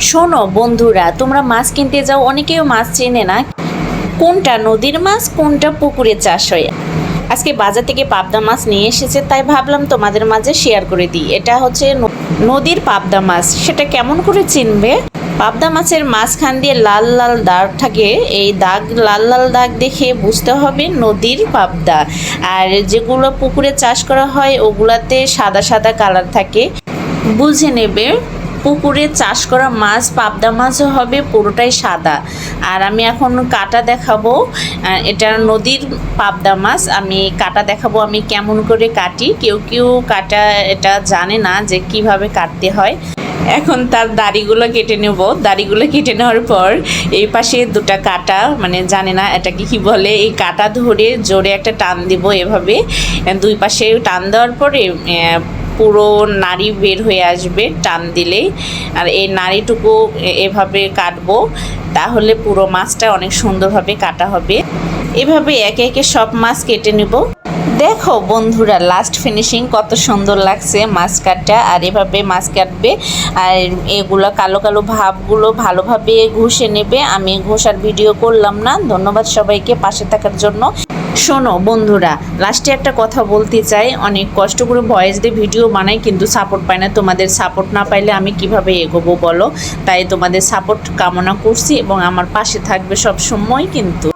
শোনো বন্ধুরা, তোমরা মাছ কিনতে যাও, অনেকেও মাছ চেনে না কোনটা নদীর মাছ কোনটা পুকুরে চাষ হয়। আজকে বাজার থেকে পাবদা মাছ নিয়ে এসেছে, তাই ভাবলাম তোমাদের মাঝে শেয়ার করে দিই। এটা হচ্ছে নদীর পাবদা মাছ। সেটা কেমন করে চিনবে? পাবদা মাছের মাঝখান দিয়ে লাল লাল দাগ থাকে, এই দাগ লাল লাল দাগ দেখে বুঝতে হবে নদীর পাবদা। আর যেগুলো পুকুরে চাষ করা হয় ওগুলাতে সাদা সাদা কালার থাকে, বুঝে নেবে পুকুরে চাষ করা মাছ পাবদা মাছও হবে পুরোটাই সাদা। আর আমি এখন কাটা দেখাবো, এটা নদীর পাবদা মাছ। আমি কাটা দেখাবো আমি কেমন করে কাটি। কেউ কেউ কাটা এটা জানে না যে কিভাবে কাটতে হয়। এখন তার দাড়িগুলো কেটে নেব। দাড়িগুলো কেটে নেওয়ার পর এই পাশে দুটা কাটা, মানে জানে না এটাকে কি বলে, এই কাটা ধরে জোরে একটা টান দিব। এভাবে দুই পাশে টান দেওয়ার পরে পুরো নাড়ি বের হয়ে আসবে টান দিলেই। আর এই নাড়িটুকু এভাবে কাটবো, তাহলে পুরো মাছটা অনেক সুন্দরভাবে কাটা হবে। এভাবে একে একে সব মাছ কেটে নেব। দেখো বন্ধুরা, লাস্ট ফিনিশিং কত সুন্দর লাগছে মাছ কাটা। আর এভাবে মাছ কাটবে, আর এগুলো কালো কালো ভাবগুলো ভালোভাবে ঘষে নেবে। আমি ঘষার ভিডিও করলাম না। ধন্যবাদ সবাইকে পাশে থাকার জন্য। শোনো বন্ধুরা, লাস্টে একটা কথা বলতে চাই। অনেক কষ্ট করে ভয়েস দিয়ে ভিডিও বানাই, কিন্তু সাপোর্ট পাই না। তোমাদের সাপোর্ট না পাইলে আমি কিভাবে এগোবো বলো? তাই তোমাদের সাপোর্ট কামনা করছি এবং আমার পাশে থাকবে সব সময় কিন্তু।